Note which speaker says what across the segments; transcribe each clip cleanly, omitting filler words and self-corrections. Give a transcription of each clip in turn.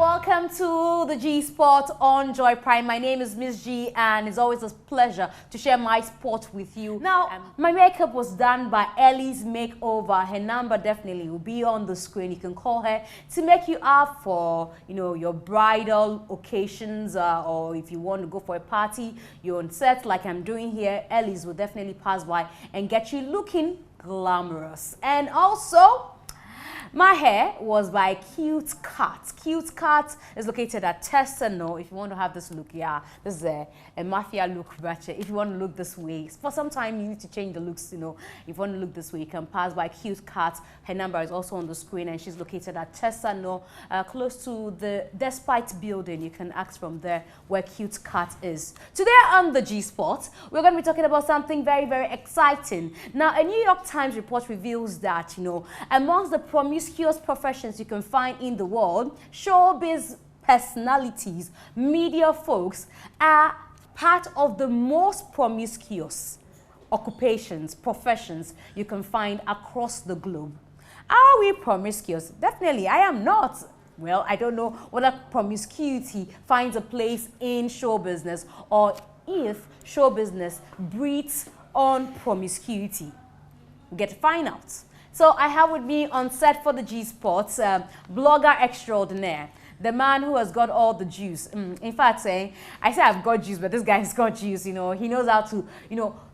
Speaker 1: welcome to the GeeSpot on Joy Prime. My name is Miss G, and it's always a pleasure to share my sport with you. Now, my makeup was done by Ellie's Makeover. Her number definitely will be on the screen. You can call her to make you up for, your bridal occasions, or if you want to go for a party, you're on set like I'm doing here. Ellie's will definitely pass by and get you looking glamorous. And also, my hair was by Cute Cut. Cute Cut is located at Testano. If you want to have this look, yeah, this is a mafia look, but if you want to look this way, for some time you need to change the looks, If you want to look this way, you can pass by Cute Cut. Her number is also on the screen, and she's located at Testano, close to the Despite building. You can ask from there where Cute Cut is. Today on the GeeSpot, we're going to be talking about something very, very exciting. Now, a New York Times report reveals that, amongst the promiscuous professions you can find in the world, showbiz personalities, media folks are part of the most promiscuous occupations, professions you can find across the globe. Are we promiscuous? Definitely, I am not. Well, I don't know whether promiscuity finds a place in show business or if show business breeds on promiscuity. We get to find out. So I have with me on set for the GeeSpot, blogger extraordinaire, the man who has got all the juice. In fact, I say I've got juice, but this guy's got juice, He knows how to,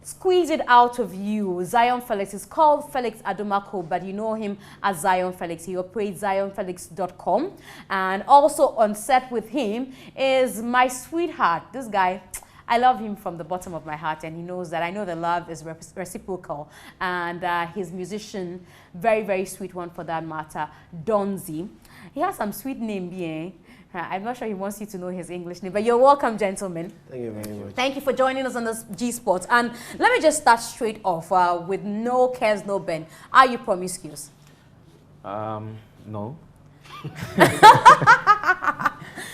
Speaker 1: squeeze it out of you. Zion Felix is called Felix Adomako, but you know him as Zion Felix. He operates zionfelix.com. And also on set with him is my sweetheart. This guy, I love him from the bottom of my heart, and he knows that. I know the love is reciprocal. And his musician, very, very sweet one for that matter, Donzi. He has some sweet name, bien. I'm not sure he wants you to know his English name, but you're welcome, gentlemen.
Speaker 2: Thank you very much.
Speaker 1: Thank you for joining us on this GeeSpot. And let me just start straight off with no cares, no bend. Are you promiscuous?
Speaker 2: No.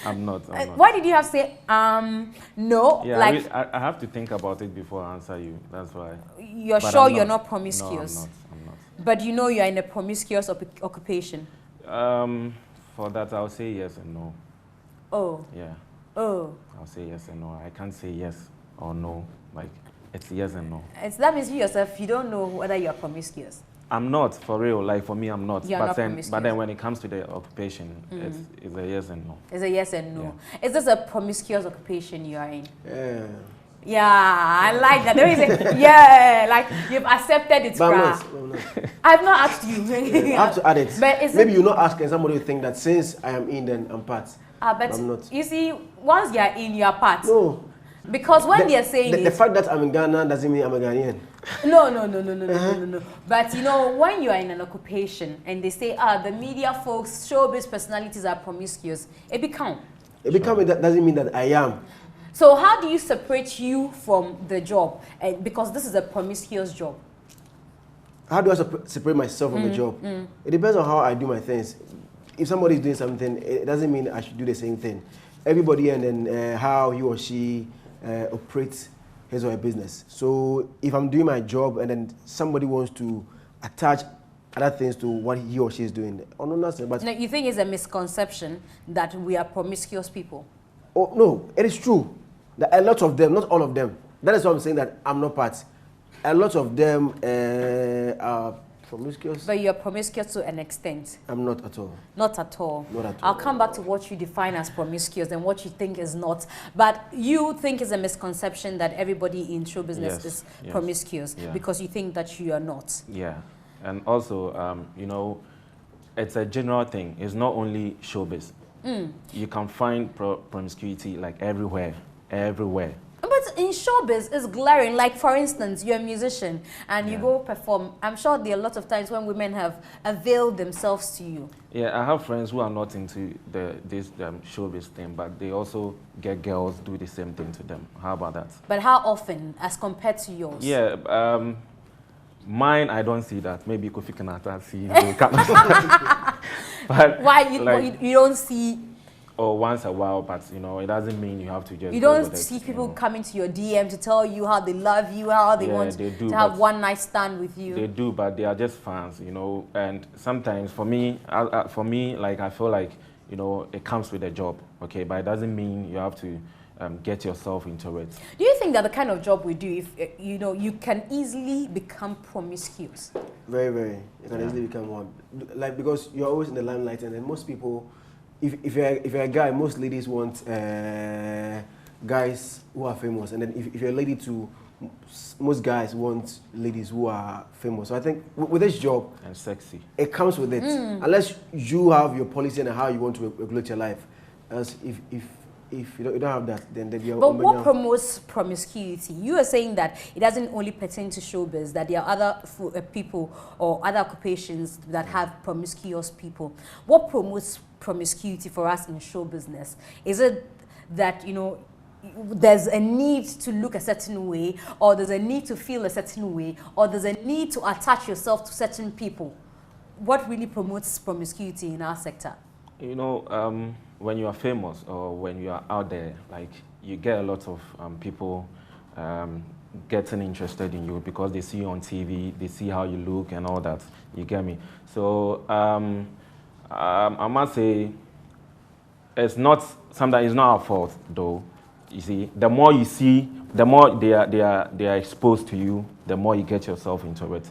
Speaker 2: I'm not.
Speaker 1: Why did you have to say no?
Speaker 2: Yeah,
Speaker 1: like
Speaker 2: I have to think about it before I answer you. That's why.
Speaker 1: You're sure you're not promiscuous?
Speaker 2: No, I'm not.
Speaker 1: But you're in a promiscuous occupation?
Speaker 2: For that, I'll say yes and no.
Speaker 1: Oh.
Speaker 2: Yeah.
Speaker 1: Oh.
Speaker 2: I'll say yes and no. I can't say yes or no. Like, it's yes and no.
Speaker 1: That means you yourself, you don't know whether you're promiscuous.
Speaker 2: I'm not, for real. Like, for me, I'm not.
Speaker 1: You're not promiscuous.
Speaker 2: But then when it comes to the occupation, it's a yes and no.
Speaker 1: It's a yes and no.
Speaker 2: Yeah.
Speaker 1: Is this a promiscuous occupation you are in?
Speaker 2: Yeah.
Speaker 1: Yeah, I like that. Don't you say, yeah, like you've accepted it,
Speaker 2: but
Speaker 1: I'm not. I've not asked you.
Speaker 2: I have to add it.
Speaker 1: But
Speaker 2: maybe you're not asking somebody to think that since I am in, then I'm part.
Speaker 1: But
Speaker 2: I'm not.
Speaker 1: You see, once you're in, you're part.
Speaker 2: No.
Speaker 1: Because when they're saying
Speaker 2: the fact that I'm in Ghana doesn't mean I'm a Ghanaian.
Speaker 1: No. But when you are in an occupation and they say, the media folks, showbiz personalities are promiscuous, it become.
Speaker 2: That doesn't mean that I am.
Speaker 1: So how do you separate you from the job? Because this is a promiscuous job.
Speaker 2: How do I separate myself from the job? It depends on how I do my things. If somebody is doing something, it doesn't mean I should do the same thing. Everybody and then how he or she operates his or her business. So if I'm doing my job and then somebody wants to attach other things to what he or she is doing, but
Speaker 1: no, you think it's a misconception that we are promiscuous people?
Speaker 2: Oh no, it is true. That a lot of them, not all of them. That is why I'm saying that I'm not part. A lot of them are promiscuous.
Speaker 1: But you're promiscuous to an extent.
Speaker 2: I'm not at all.
Speaker 1: Not at all.
Speaker 2: Not at all.
Speaker 1: I'll come back to what you define as promiscuous and what you think is not. But you think it's a misconception that everybody in show business is promiscuous because you think that you are not.
Speaker 2: Yeah. And also, it's a general thing. It's not only showbiz. You can find promiscuity like everywhere.
Speaker 1: But in showbiz, it's glaring. Like, for instance, you're a musician and you go perform. I'm sure there are a lot of times when women have availed themselves to you.
Speaker 2: Yeah, I have friends who are not into this showbiz thing, but they also get girls do the same thing to them. How about that?
Speaker 1: But how often as compared to yours?
Speaker 2: Yeah, mine, I don't see that. Maybe Kofi Kanata see. But
Speaker 1: why you don't see?
Speaker 2: Or once a while, but it doesn't mean you have to just.
Speaker 1: You don't see people coming to your DM to tell you how they love you, how they want to have one night stand with you.
Speaker 2: They do, but they are just fans, And sometimes, for me, like I feel like
Speaker 3: you know, it comes with a job, okay? But it doesn't mean you have to get yourself into it.
Speaker 1: Do you think that the kind of job we do, if you know, you can easily become promiscuous?
Speaker 2: Very, very. You can easily become one. Like, because you're always in the limelight, and then most people, if you're a guy, most ladies want guys who are famous, and then if you're a lady too, most guys want ladies who are famous. So I think with this job
Speaker 3: and sexy,
Speaker 2: it comes with it. Unless you have your policy and how you want to regulate your life. As if you don't have that, then you're.
Speaker 1: But what promotes promiscuity? You are saying that it doesn't only pertain to showbiz, that there are other people or other occupations that have promiscuous people. What promotes promiscuity for us in show business? Is it that, you know, there's a need to look a certain way, or there's a need to feel a certain way, or there's a need to attach yourself to certain people? What really promotes promiscuity in our sector?
Speaker 3: You know, when you are famous or when you are out there, like, you get a lot of people getting interested in you because they see you on TV, they see how you look and all that. You get me? So I must say, it's not something. It's not our fault, though. You see, the more you see, the more they are exposed to you, the more you get yourself into it.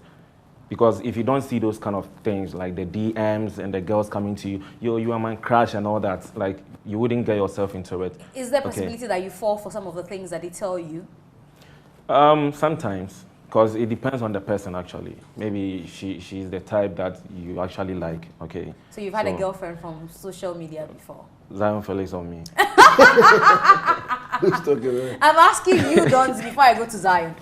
Speaker 3: Because if you don't see those kind of things, like the DMs and the girls coming to you, you are my crush and all that, like, you wouldn't get yourself into it.
Speaker 1: Is there a possibility that you fall for some of the things that they tell you?
Speaker 3: Sometimes, because it depends on the person, actually. Maybe she's the type that you actually like, okay?
Speaker 1: So you've had a girlfriend from social media before?
Speaker 3: Zion Felix on me.
Speaker 2: Who's talking about?
Speaker 1: I'm asking you, Dons, before I go to Zion.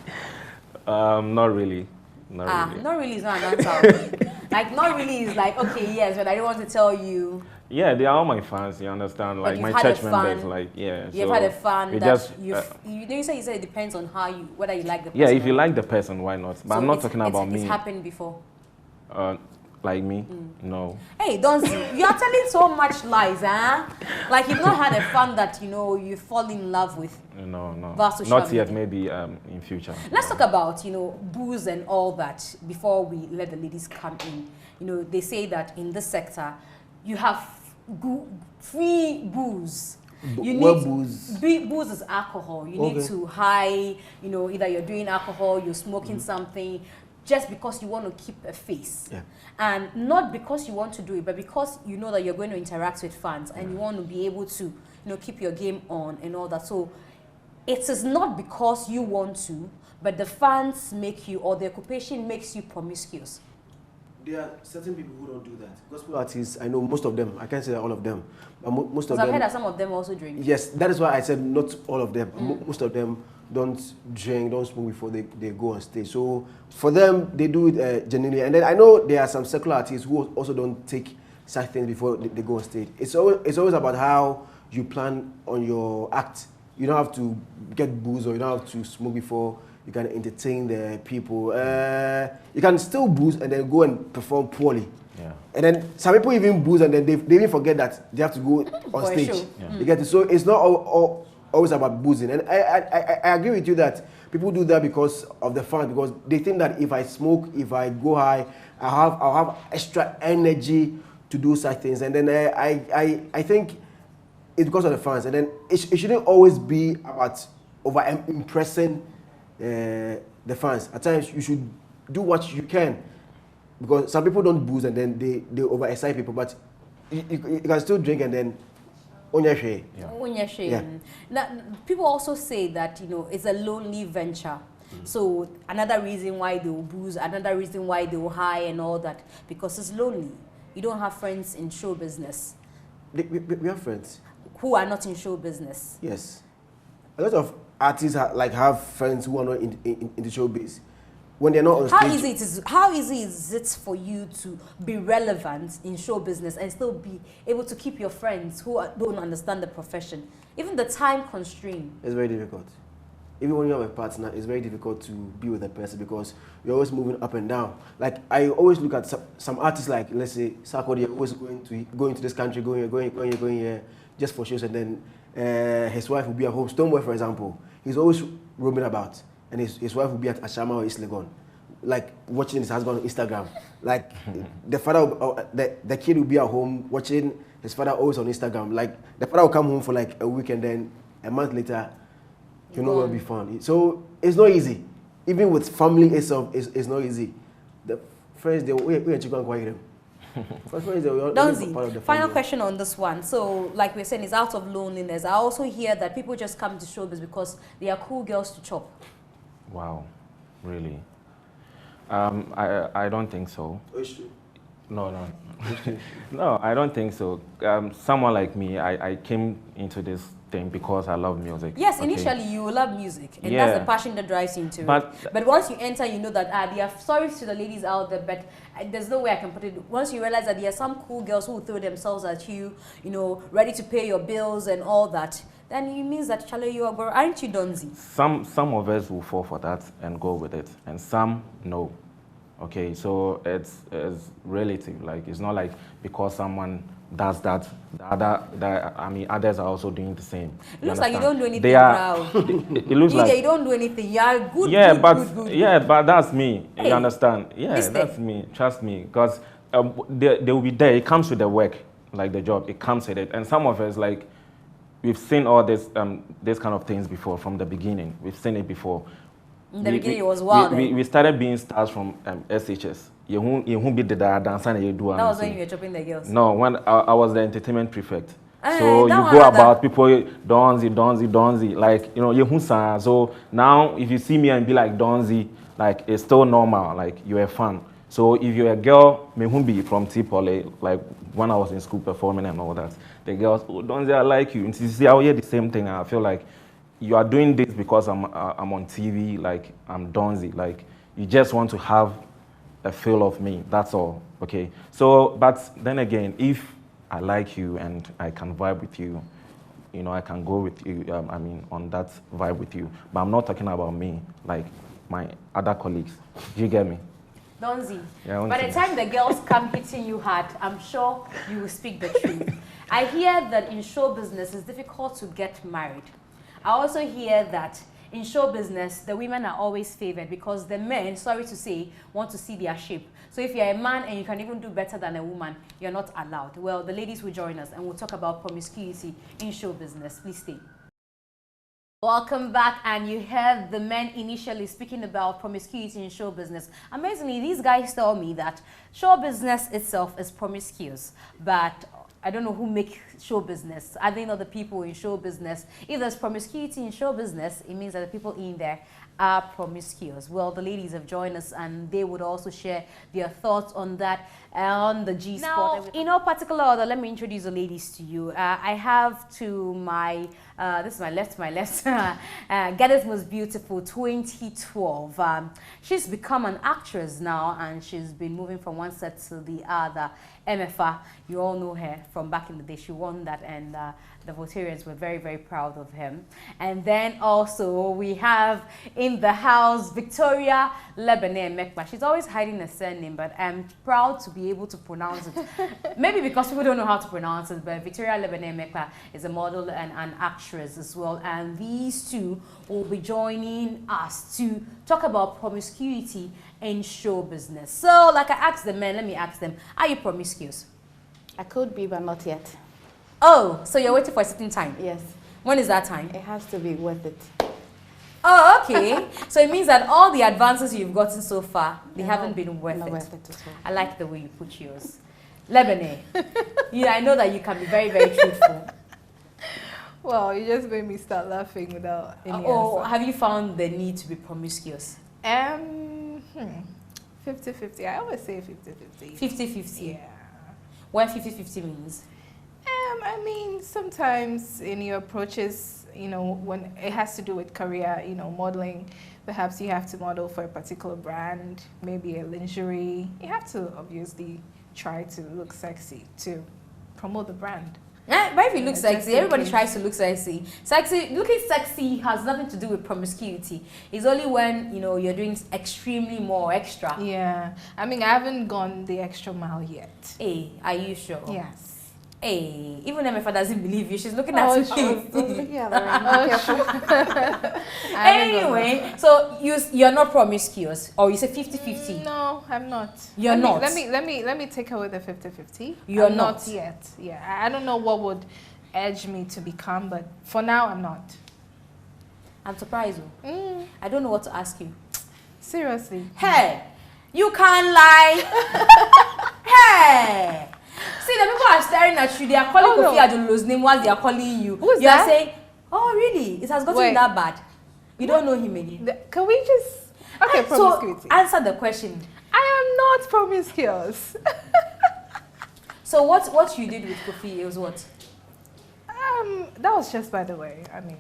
Speaker 3: Not really. Not really.
Speaker 1: Not really is not an answer. Like, not really is like, okay, yes, but I don't want to tell you.
Speaker 3: Yeah, they are all my fans, you understand? Like, my church members, like, yeah.
Speaker 1: You've had a fan that you said it depends on how you, whether you like the person.
Speaker 3: Yeah, if you like the person, why not? But so I'm not talking about me.
Speaker 1: It's happened before.
Speaker 3: Like me? No.
Speaker 1: Hey, Donzi, you are telling so much lies, huh? Like, you've not had a fan that, you know, you fall in love with.
Speaker 3: No. Not yet, maybe in future.
Speaker 1: Let's talk about, you know, booze and all that before we let the ladies come in. You know, they say that in this sector, you have free booze. You need
Speaker 2: booze?
Speaker 1: Booze is alcohol. You need to high, you know, either you're doing alcohol, you're smoking something, just because you want to keep a face. Yeah. And not because you want to do it, but because you know that you're going to interact with fans and you want to be able to, you know, keep your game on and all that. So it is not because you want to, but the fans make you, or the occupation makes you promiscuous.
Speaker 2: There are certain people who don't do that. Gospel artists, I know most of them. I can't say that all of them, but most of them.
Speaker 1: I've heard that some of them also drink.
Speaker 2: Yes, that is why I said not all of them. Most of them don't drink, don't smoke before they go on stage. So for them, they do it genuinely. And then I know there are some secular artists who also don't take such things before they go on stage. It's always about how you plan on your act. You don't have to get booze, or you don't have to smoke before you can entertain the people. You can still booze and then go and perform poorly. Yeah. And then some people even booze and then they even forget that they have to go on stage. Yeah. You get it? So it's not always about boozing. And I agree with you that people do that because of the fun, because they think that if I smoke, if I go high, I'll have extra energy to do such things. And then I think it's because of the fans. And then it shouldn't always be about over impressing the fans. At times you should do what you can, because some people don't booze and then they over excite people, but you can still drink and then
Speaker 1: yeah. Now, people also say that, you know, it's a lonely venture. So another reason why they will booze, another reason why they will high and all that, because it's lonely. You don't have friends in show business.
Speaker 2: We have friends
Speaker 1: who are not in show business.
Speaker 2: Yes, a lot of artists have friends who are not in the showbiz. When they're not on stage.
Speaker 1: How easy is it for you to be relevant in show business and still be able to keep your friends who don't understand the profession? Even the time constraint.
Speaker 2: It's very difficult. Even when you have a partner, it's very difficult to be with a person because you're always moving up and down. Like, I always look at some artists, like, let's say, Sarkodie, always going to this country, going here, just for shows, and then his wife will be at home. Stoneboy, for example, he's always roaming about, and his wife will be at Ashama or East Legon. like watching his husband on Instagram. Like the father, the kid will be at home watching his father always on Instagram. Like the father will come home for like a week and then a month later, you know, will be fun. So it's not easy. Even with family itself, it's not easy. The friends, we are going quiet them.
Speaker 1: Donzi, final question on this one. So, like we're saying, it's out of loneliness. I also hear that people just come to showbiz because they are cool girls to chop.
Speaker 3: Wow, really? I don't think so. No. No, I don't think so. Someone like me, I came into this thing because I love music.
Speaker 1: Yes, okay. Initially you love music, and that's the passion that drives you into it. But once you enter, you know that there are, sorry to the ladies out there, but there's no way I can put it. Once you realize that there are some cool girls who throw themselves at you, you know, ready to pay your bills and all that, then it means that, Charlie, you are, aren't you, Donzi?
Speaker 3: Some of us will fall for that and go with it, and some no. Okay, so it's relative. Like, it's not like because someone does that, others are also doing the same.
Speaker 1: It looks like you don't do anything proud.
Speaker 3: It looks like
Speaker 1: you don't do anything. You are good.
Speaker 3: Yeah,
Speaker 1: good.
Speaker 3: But that's me.
Speaker 1: Hey,
Speaker 3: you understand? Yeah, that's me. Trust me, because they will be there. It comes with the work, like the job. It comes with it. And some of us, like, we've seen all this kind of things before from the beginning. We've seen it before.
Speaker 1: In the beginning, it was wild.
Speaker 3: We started being stars from SHS. You won't be the dancer and you do.
Speaker 1: That was when you were chopping the girls.
Speaker 3: No, when I was the entertainment prefect. So you go about people, Donzi, like, you know, you so now if you see me and be like Donzi, like, it's still normal, like, you're a fan. So if you're a girl, me who be from Tipole, like when I was in school performing and all that, the girls, oh, Donzi, I like you. And you see, I hear the same thing. I feel like you are doing this because I'm on TV, like, I'm Donzi, like, you just want to have a feel of me, that's all, okay? So, but then again, if I like you and I can vibe with you, you know, I can go with you, on that vibe with you. But I'm not talking about me, like my other colleagues. Do you get me?
Speaker 1: Donzi,
Speaker 3: yeah,
Speaker 1: by the time the girls come hitting you hard, I'm sure you will speak the truth. I hear that in show business, it's difficult to get married. I also hear that in show business, the women are always favored because the men, sorry to say, want to see their shape. So if you're a man and you can even do better than a woman, you're not allowed. Well, the ladies will join us and we'll talk about promiscuity in show business. Please stay. Welcome back, and you heard the men initially speaking about promiscuity in show business. Amazingly, these guys tell me that show business itself is promiscuous, but I don't know who make show business. Are they not the people in show business? If there's promiscuity in show business, it means that the people in there are promiscuous. Well, the ladies have joined us and they would also share their thoughts on that on the GeeSpot. Now, in no particular order, let me introduce the ladies to you. I have to my, this is my left, Gadis Most Beautiful 2012. She's become an actress now and she's been moving from one set to the other. MFA, you all know her from back in the day. She won that and the Votarians were very, very proud of him. And then also we have in the house Victoria Lebanon Mekba. She's always hiding a surname, but I'm proud to be able to pronounce it. Maybe because people don't know how to pronounce it, but Victoria Lebanon Mekba is a model and an actress as well. And these two will be joining us to talk about promiscuity in show business. So, like I asked the men, let me ask them, are you promiscuous?
Speaker 4: I could be, but not yet.
Speaker 1: Oh, so you're waiting for a certain time?
Speaker 4: Yes.
Speaker 1: When is that time?
Speaker 4: It has to be worth it.
Speaker 1: Oh, okay. So it means that all the advances you've gotten so far, they haven't been worth it.
Speaker 4: Worth it at all.
Speaker 1: I like the way you put yours. Lebanon, yeah, I know that you can be very, very truthful.
Speaker 5: Well, you just made me start laughing without any
Speaker 1: Oh,
Speaker 5: answer.
Speaker 1: have you found the need to be promiscuous?
Speaker 5: 50-50. I always say 50-50.
Speaker 1: 50-50?
Speaker 5: Yeah.
Speaker 1: What 50-50 means?
Speaker 5: I mean, sometimes in your approaches, you know, when it has to do with career, you know, modeling, perhaps you have to model for a particular brand, maybe a lingerie. You have to obviously try to look sexy to promote the brand.
Speaker 1: Yeah, but if you look sexy, everybody tries to look sexy. Looking sexy has nothing to do with promiscuity. It's only when, you know, you're doing extremely more extra.
Speaker 5: Yeah. I mean, I haven't gone the extra mile yet.
Speaker 1: Hey, are you sure?
Speaker 5: Yes.
Speaker 1: Hey, even if doesn't believe you, she's looking at you.
Speaker 4: Looking at the ring.
Speaker 1: Anyway, so you're not promiscuous, or you say 50-50?
Speaker 5: No, I'm not.
Speaker 1: You're not.
Speaker 5: Let me take away the 50-50.
Speaker 1: You're
Speaker 5: I'm
Speaker 1: not
Speaker 5: yet. Yeah, I don't know what would edge me to become, but for now, I'm not.
Speaker 1: I'm surprised. I don't know what to ask you.
Speaker 5: Seriously.
Speaker 1: Hey, you can't lie. Hey. See, the people are staring at you. They are calling Kofi Adolo's name while they are calling you.
Speaker 5: Who's
Speaker 1: you
Speaker 5: that?
Speaker 1: are saying, oh, really? It has gotten that bad. You don't know him again.
Speaker 5: Can we just... Okay, promiscuity.
Speaker 1: So, answer the question.
Speaker 5: I am not promiscuous.
Speaker 1: So, what you did with Kofi was what?
Speaker 5: That was just by the way. I mean...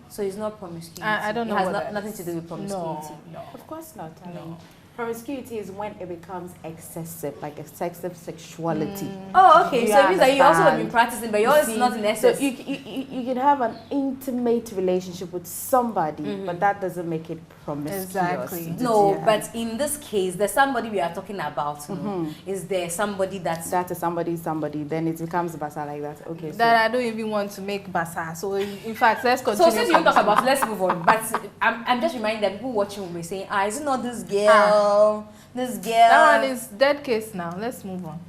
Speaker 1: So, it's not promiscuity.
Speaker 5: I don't know
Speaker 1: It
Speaker 5: what
Speaker 1: has nothing to do with promiscuity.
Speaker 5: No.
Speaker 4: Of course not. I mean, promiscuity is when it becomes excessive, like excessive sexuality.
Speaker 1: Oh, okay. So it means that you also have been
Speaker 4: understand?
Speaker 1: practicing, but yours is not in excess.
Speaker 4: So you can have an intimate relationship with somebody, but that doesn't make it promiscuous.
Speaker 5: Exactly.
Speaker 1: No,
Speaker 4: Yeah.
Speaker 1: but in this case, there's somebody we are talking about. No? Is there somebody that's...
Speaker 4: That is somebody, then it becomes basa like that. Okay.
Speaker 5: That I don't even want to make basa. So in fact, let's continue.
Speaker 1: So since you talk about, let's move on. But I'm just reminding that people watching will be saying, is it not this girl? This girl.
Speaker 5: That one is dead case now. Let's move on.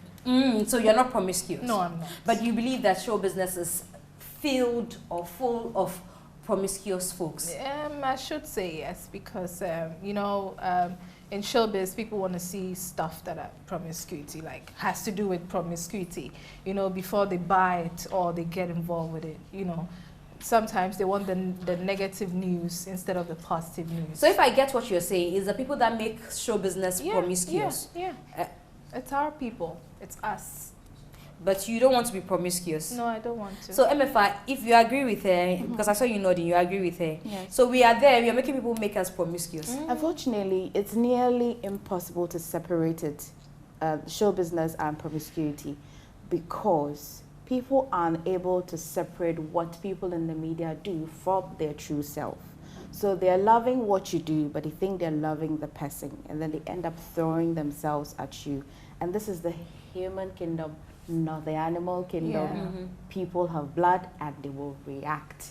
Speaker 1: So you're not promiscuous.
Speaker 5: No, I'm not.
Speaker 1: But you believe that show business is filled or full of promiscuous folks.
Speaker 5: I should say yes because in showbiz people want to see stuff that are promiscuity, like has to do with promiscuity. Before they buy it or they get involved with it. Sometimes they want the negative news instead of the positive news.
Speaker 1: So if I get what you're saying, is the people that make show business promiscuous?
Speaker 5: Yeah. It's our people. It's us.
Speaker 1: But you don't want to be promiscuous?
Speaker 5: No, I don't want to.
Speaker 1: So MFI, if you agree with her, because I saw you nodding, you agree with her.
Speaker 4: Yes.
Speaker 1: So we are there, we are making people make us promiscuous.
Speaker 4: Unfortunately, it's nearly impossible to separate it, show business and promiscuity, because people aren't able to separate what people in the media do from their true self. So they're loving what you do, but they think they're loving the person, and then they end up throwing themselves at you. And this is the human kingdom, not the animal kingdom.
Speaker 5: Yeah.
Speaker 4: People have blood and they will react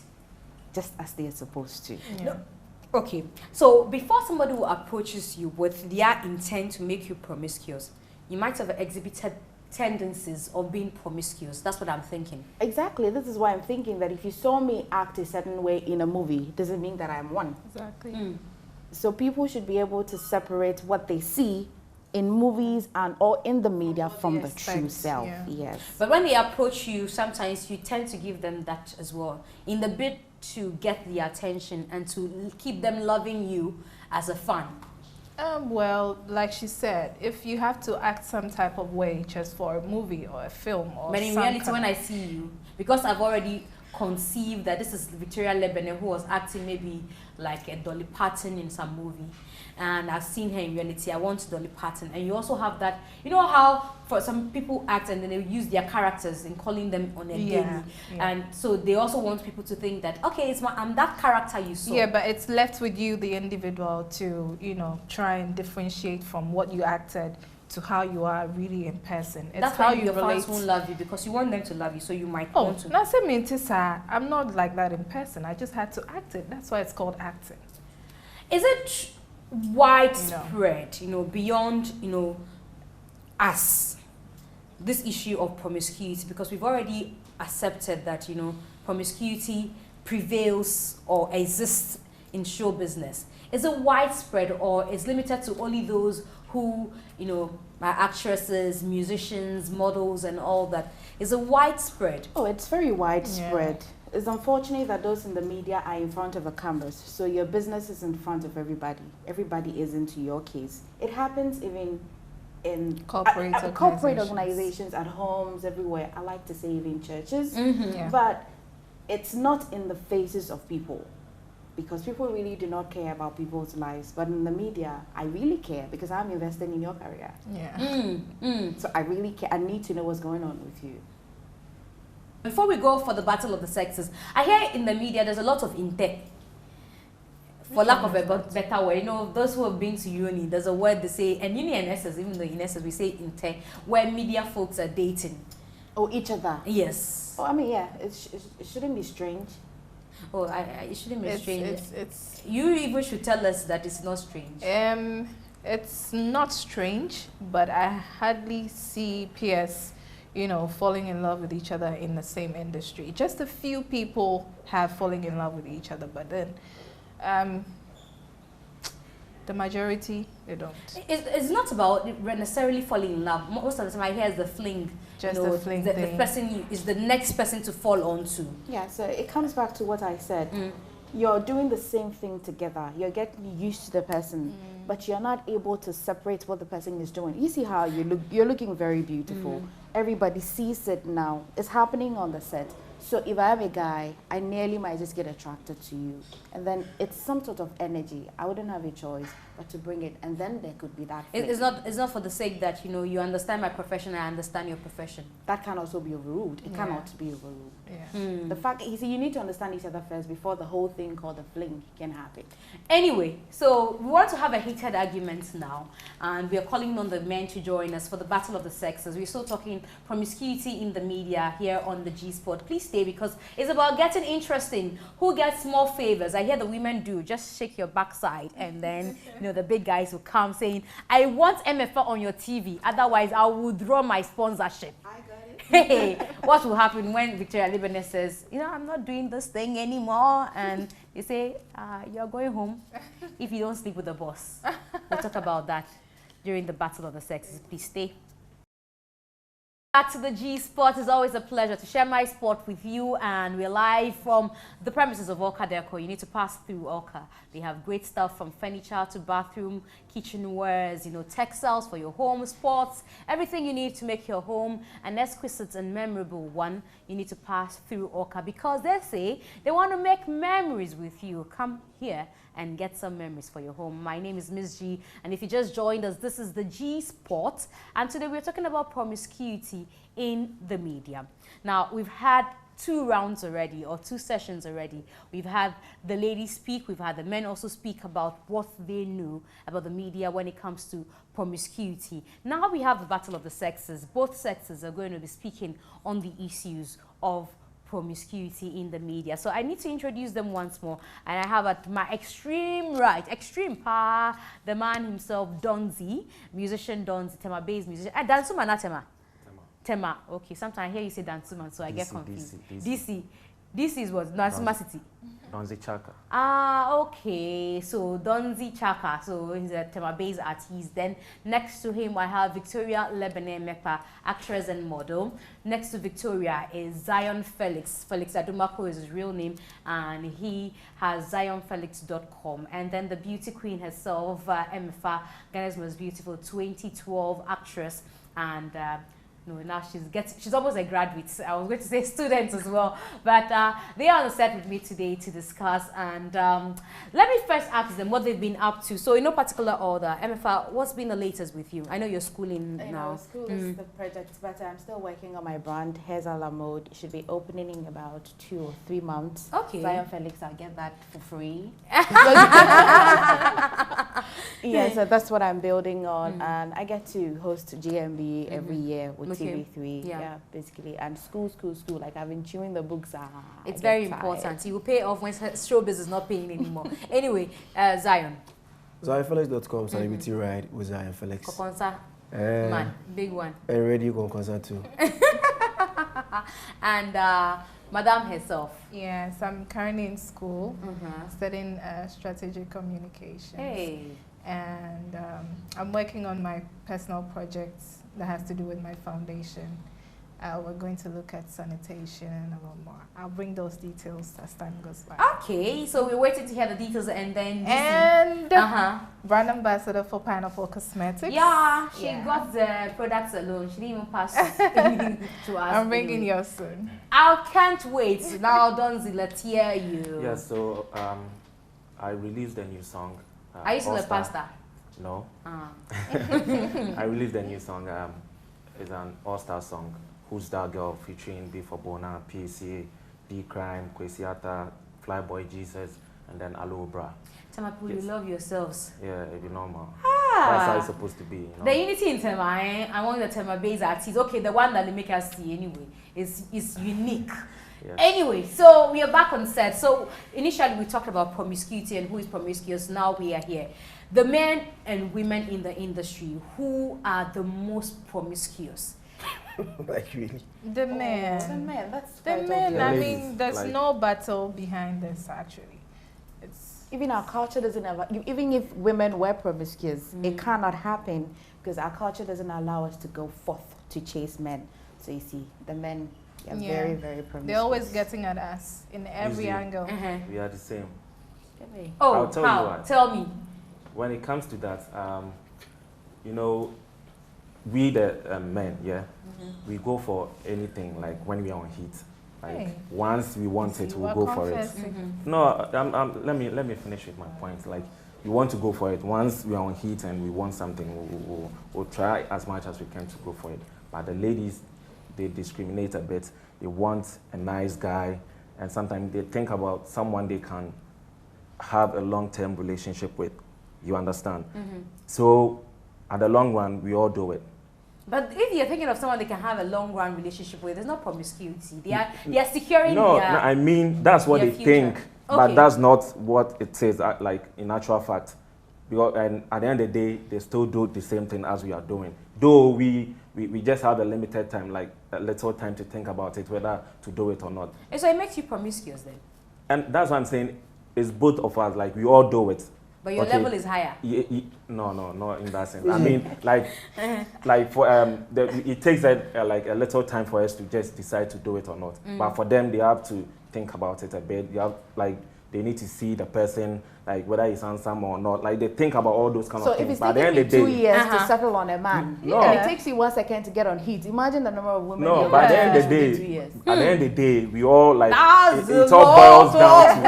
Speaker 4: just as they're supposed to.
Speaker 5: Yeah.
Speaker 1: No. Okay, so before somebody who approaches you with their intent to make you promiscuous, you might have exhibited tendencies of being promiscuous. That's what I'm thinking.
Speaker 4: Exactly. This is why I'm thinking that if you saw me act a certain way in a movie, doesn't mean that I'm one.
Speaker 5: Exactly.
Speaker 4: So people should be able to separate what they see in movies and or in the media from the true self.
Speaker 5: Yeah.
Speaker 4: Yes.
Speaker 1: But when they approach you, sometimes you tend to give them that as well, in the bid to get the attention and to keep them loving you as a fan.
Speaker 5: Well, like she said, if you have to act some type of way just for a movie or a film or
Speaker 1: But in reality, when I see you, because I've already conceived that this is Victoria Lebanon who was acting maybe like a Dolly Parton in some movie, and I've seen her in reality, I want Dolly Parton. And you also have that, you know how for some people act and then they use their characters in calling them on a daily. And so they also want people to think that, okay, I'm that character you saw.
Speaker 5: Yeah, but it's left with you, the individual, to, try and differentiate from what you acted to how you are really in person. It's
Speaker 1: That's
Speaker 5: how
Speaker 1: why
Speaker 5: you
Speaker 1: your
Speaker 5: relate.
Speaker 1: fans won't love you, because you want them to love you, so you might
Speaker 5: Oh,
Speaker 1: want to.
Speaker 5: not say I'm not like that in person. I just had to act it. That's why it's called acting.
Speaker 1: Is it widespread, beyond, us, this issue of promiscuity? Because we've already accepted that, promiscuity prevails or exists in show business. Is it widespread, or is limited to only those who, are actresses, musicians, models, and all that? Is it widespread?
Speaker 4: Oh, it's very widespread. It's unfortunate that those in the media are in front of the cameras. So your business is in front of everybody. Everybody is into your case. It happens even in corporate organizations, at homes, everywhere. I like to say even churches. But it's not in the faces of people, because people really do not care about people's lives. But in the media, I really care, because I'm invested in your career. So I really care. I need to know what's going on with you.
Speaker 1: Before we go for the battle of the sexes, I hear in the media there's a lot of inte. For lack of a better word, those who have been to uni, there's a word they say, and uni and SS, even though in SS we say inte, where media folks are dating.
Speaker 4: Oh, each other.
Speaker 1: Yes.
Speaker 4: Oh, I mean, yeah, it shouldn't be strange.
Speaker 1: Oh, it shouldn't be strange.
Speaker 5: It's
Speaker 1: you even should tell us that it's not strange.
Speaker 5: It's not strange, but I hardly see peers, falling in love with each other in the same industry. Just a few people have fallen in love with each other, but then the majority, they don't.
Speaker 1: It's not about necessarily falling in love. Most of the time I hear is the fling.
Speaker 5: Just the fling thing.
Speaker 1: The person is the next person to fall onto.
Speaker 4: Yeah, so it comes back to what I said. You're doing the same thing together. You're getting used to the person, but you're not able to separate what the person is doing. You see how you look? You're looking very beautiful. Everybody sees it now. It's happening on the set. So if I am a guy, I nearly might just get attracted to you. And then it's some sort of energy. I wouldn't have a choice but to bring it. And then there could be that thing.
Speaker 1: It's not for the sake that, you understand my profession, I understand your profession.
Speaker 4: That can also be overruled. It cannot be overruled.
Speaker 5: Yeah.
Speaker 4: The fact, you need to understand each other first before the whole thing called the fling can happen.
Speaker 1: Anyway, so we want to have a heated argument now. And we are calling on the men to join us for the battle of the sexes. We're still talking promiscuity in the media here on the GeeSpot. Please stay because it's about getting interesting. Who gets more favors? I hear the women do. Just shake your backside and then, the big guys will come saying, I want MFA on your TV. Otherwise, I will withdraw my sponsorship.
Speaker 4: I got it.
Speaker 1: Hey, what will happen when Victoria Libanese says, I'm not doing this thing anymore? And they say, you're going home if you don't sleep with the boss. We'll talk about that during the battle of the sexes. Please stay. Back to the GeeSpot. It's always a pleasure to share my spot with you, and we're live from the premises of Orca Deco. You need to pass through Orca. They have great stuff from furniture to bathroom, kitchenwares, textiles for your home, sports, everything you need to make your home an exquisite and memorable one. You need to pass through Orca because they say they want to make memories with you. Come here and get some memories for your home. My name is Miss G, and if you just joined us, this is the GeeSpot, and today we're talking about promiscuity in the media. Now, we've had 2 rounds already, or 2 sessions already. We've had the ladies speak, we've had the men also speak about what they knew about the media when it comes to promiscuity. Now we have the battle of the sexes. Both sexes are going to be speaking on the issues of promiscuity in the media. So I need to introduce them once more. And I have at my extreme right, extreme power, the man himself, Donzi, musician Donzi, Tema-based musician. Dansuma, not Tema? Tema. Okay, sometimes I hear you say Dansuma, so I get confused. DC. DC is what? Dansuma City.
Speaker 3: Donzi Chaka.
Speaker 1: Okay. So Donzi Chaka. So he's a Tema-based artist. Then next to him, I have Victoria Lebene Mepa, actress and model. Next to Victoria is Zion Felix. Felix Adumako is his real name, and he has zionfelix.com. And then the beauty queen herself, Emefa, Ghana's most beautiful 2012 actress, and now she's almost a graduate. I was going to say students as well, but they are on the set with me today to discuss. And let me first ask them what they've been up to. So in no particular order, MFA, what's been the latest with you? I know you're schooling now.
Speaker 4: School is the project, but I'm still working on my brand, Hairs a la Mode. It should be opening in about 2 or 3 months.
Speaker 1: Okay.
Speaker 4: Zion Felix, I'll get that for free. Yeah, so that's what I'm building on, and I get to host GMB every year with TV3. Yeah, basically, and school. Like I've been chewing the books.
Speaker 1: It's very important. You will pay off when Showbiz is not paying anymore. Anyway, Zion.
Speaker 2: Zionfelix.com, celebrity ride with Zion Felix.
Speaker 1: Kokonsa, man, big one.
Speaker 2: And radio Kokonsa too.
Speaker 1: And Madame herself.
Speaker 5: Yes, I'm currently in school, studying strategic communication.
Speaker 1: Hey.
Speaker 5: And I'm working on my personal projects that has to do with my foundation. We're going to look at sanitation and a lot more. I'll bring those details as time goes by.
Speaker 1: Okay, so we're waiting to hear the details and then...
Speaker 5: brand ambassador for Pineapple Cosmetics.
Speaker 1: Yeah, she got the products alone. She didn't even pass to us.
Speaker 5: I'm bringing yours soon.
Speaker 1: I can't wait. Now, Donzi, let's hear you.
Speaker 3: Yeah, so I released a new song.
Speaker 1: Are you still a pastor?
Speaker 3: No. I released a new song. It's an all-star song. Who's That Girl? Featuring B for Bona, PCA, D Crime, Kwesiata, Flyboy Jesus, and then Alo Bra.
Speaker 1: Tamapu, you love yourselves.
Speaker 3: Yeah, it'd be normal. That's how it's supposed to be. You know?
Speaker 1: The unity in Tema, among the Tema-based artists, okay, the one that they make us see anyway, is unique. Yes. Anyway, so we are back on set. So initially we talked about promiscuity and who is promiscuous. Now we are here. The men and women in the industry, who are the most promiscuous?
Speaker 2: Like really?
Speaker 5: The men.
Speaker 4: The men, that's
Speaker 5: the
Speaker 4: quite
Speaker 5: men.
Speaker 4: obvious.
Speaker 5: I mean, there's no battle behind this actually. It's
Speaker 4: even our culture doesn't allow. Even if women were promiscuous, it cannot happen because our culture doesn't allow us to go forth to chase men. So you see, the men are very, very promiscuous.
Speaker 5: They're always getting at us in every angle.
Speaker 3: We are the same.
Speaker 1: Oh,
Speaker 3: I'll tell you what.
Speaker 1: Tell me.
Speaker 3: When it comes to that, you know, we the men, we go for anything. Like when we are on heat, like once we want it, we'll go for it. No, let me finish with my point. Like we want to go for it. Once we are on heat and we want something, we'll try as much as we can to go for it. But the ladies, they discriminate a bit. They want a nice guy, and sometimes they think about someone they can have a long-term relationship with. You understand? So, at the long run, we all do it.
Speaker 1: But if you're thinking of someone they can have a long-run relationship with, there's no promiscuity. They are securing
Speaker 3: no,
Speaker 1: their
Speaker 3: I mean, that's what they
Speaker 1: future.
Speaker 3: think, but that's not what it says, like, in actual fact. Because, and at the end of the day, they still do the same thing as we are doing. Though we just have a limited time, like a little time to think about it, whether to do it or not.
Speaker 1: And so it makes you promiscuous then?
Speaker 3: And that's what I'm saying, it's both of us, like, we all do it.
Speaker 1: But your level is higher.
Speaker 3: No, in that sense. I mean, like for it takes like a little time for us to just decide to do it or not. But for them, they have to think about it a bit. You have they need to see the person, like whether he's handsome or not. Like they think about all those kind of things.
Speaker 4: So if it's taking 2 years to settle on a man, and it takes you 1 second to get on heat, imagine the number of women.
Speaker 3: No, but at the end of the day, 2 years. At the end of the day, we all like it all boils down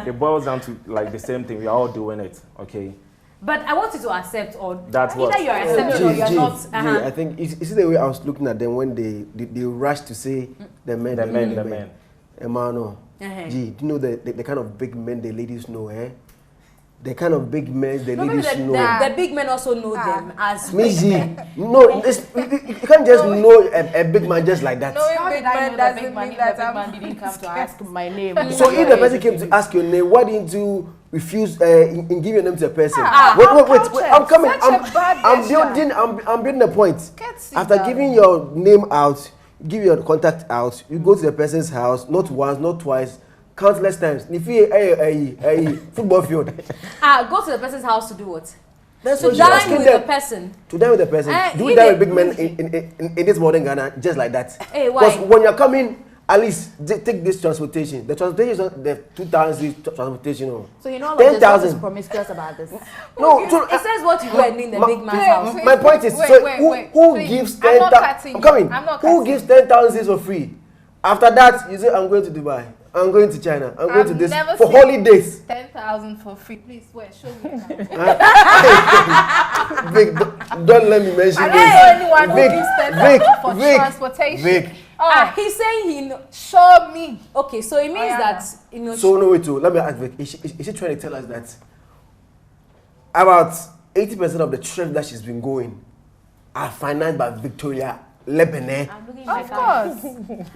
Speaker 3: to it boils down to like the same thing. We are all doing it, okay?
Speaker 1: But I want you to accept, or
Speaker 3: that's
Speaker 1: either you're accepting or you're not.
Speaker 2: I think you see the way I was looking at them when they rush to say the men. Emmanuel. Gee, do you know the kind of big men the ladies know, The kind of big men the ladies know.
Speaker 1: The big men also know them as
Speaker 2: Miss G. No, you can't just know a big man just like that.
Speaker 5: No, big man doesn't mean that
Speaker 4: the big man didn't come to ask my name.
Speaker 2: So if the person came to ask your name, why didn't you refuse in giving your name to a person? Wait, I'm coming. I'm building a point. After giving your name out, give your contact out, you go to the person's house, not once, not twice, countless times. If you a football field.
Speaker 1: Go to the person's house to do what?
Speaker 2: That's
Speaker 1: to dine with the person.
Speaker 2: To dine with the person. Do we dine with big men in this modern Ghana just like that? Because when you're coming, at least take this transportation. The transportation is not the 2,000 transportation.
Speaker 4: So you know, 10,000 is promiscuous about this.
Speaker 2: No,
Speaker 1: it says what you do in the big man's house.
Speaker 2: My point is, who gives 10,000? I'm coming. Who gives 10,000 for free? After that, you say, I'm going to Dubai. I'm going to China. I'm going to this for holidays.
Speaker 5: 10,000 for free. Please, wait, show me.
Speaker 2: Vic, don't let me mention this.
Speaker 5: I don't know anyone who gives 10,000 for transportation.
Speaker 2: Vic.
Speaker 1: He's saying he
Speaker 5: show me.
Speaker 1: Okay, so it means that
Speaker 2: So no, wait. Let me ask Vic. Is she trying to tell us that about 80% of the trips that she's been going are financed by Victoria Lebanon?
Speaker 5: Of course.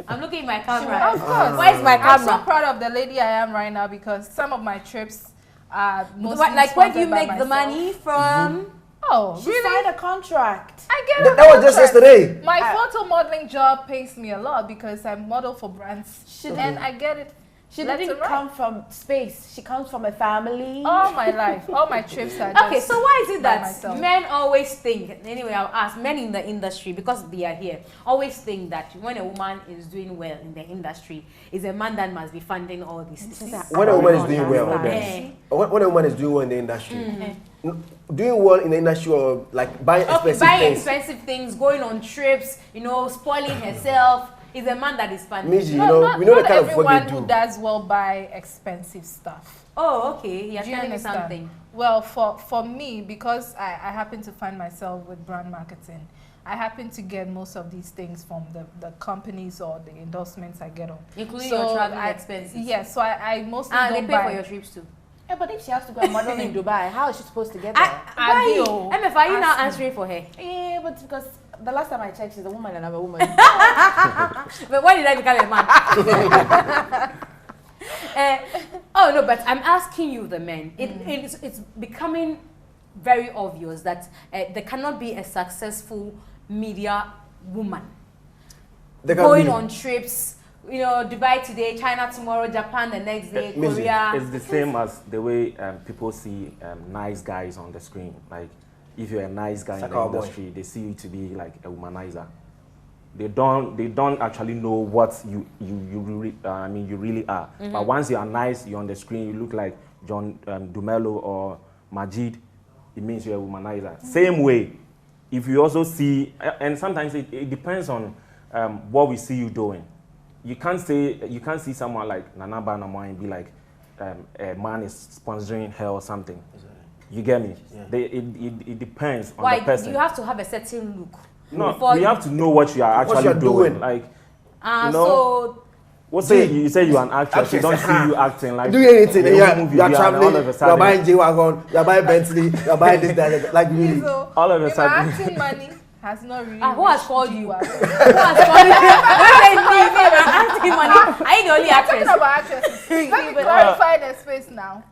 Speaker 1: I'm looking at my camera.
Speaker 5: Of course.
Speaker 1: Where's my camera?
Speaker 5: I'm so proud of the lady I am right now because some of my trips are mostly
Speaker 1: like where do you make the money from?
Speaker 5: Oh,
Speaker 4: she signed a contract.
Speaker 5: I get a
Speaker 2: That was just yesterday.
Speaker 5: My photo modeling job pays me a lot because I model for brands. And I get it.
Speaker 4: She didn't come from space. She comes from a family.
Speaker 5: All my life, all my trips are
Speaker 1: okay, so why is it that men always think, anyway, I'll ask, men in the industry, because they are here, always think that when a woman is doing well in the industry, it's a man that must be funding all these things.
Speaker 2: When a woman is doing well, when a woman is doing well in the industry, doing well in the industry or like buying
Speaker 1: expensive things, going on trips, spoiling herself, is a man that is funding.
Speaker 2: We know the kind of what they do.
Speaker 5: Everyone who does well buy expensive stuff.
Speaker 1: Oh, okay. You're telling me something.
Speaker 5: Well, for me, because I happen to find myself with brand marketing, I happen to get most of these things from the companies or the endorsements I get on.
Speaker 1: Including your travel expenses.
Speaker 5: Yes, so I mostly don't
Speaker 1: they pay for your trips too.
Speaker 4: Yeah, but if she has to go and model in Dubai, how is she supposed to get there?
Speaker 1: MF, are you now answering for her?
Speaker 4: Yeah, but because the last time I checked, she's a woman and I'm a woman.
Speaker 1: But why did I become a man? Oh no, but I'm asking you, the men. It's becoming very obvious that there cannot be a successful media woman going on trips. You know, Dubai today, China tomorrow, Japan the next day, Korea.
Speaker 3: It's the same as the way people see nice guys on the screen. Like, if you're a nice guy in the industry, they see you to be like a womanizer. They don't actually know what you really are. But once you are nice, you're on the screen, you look like John Dumelo or Majid, it means you're a womanizer. Same way, if you also see, and sometimes it depends on what we see you doing. You can't see someone like Nana Banamwa and be like, a man is sponsoring her or something. You get me? Yeah. It depends on the person.
Speaker 1: You have to have a certain look.
Speaker 3: No, you have to know what you are actually doing. Like, you know,
Speaker 1: so
Speaker 3: you say you're an actress. You don't see you acting like
Speaker 2: doing anything. You're traveling. You're buying G-Wagon. You're buying Bentley. You're buying this, that. Like really.
Speaker 5: So,
Speaker 3: all of a sudden.
Speaker 5: Acting money has not really.
Speaker 1: Who has called you? Who has called you? Acting money. Are you the only actress?
Speaker 5: Talking about actresses. Let me clarify the space now.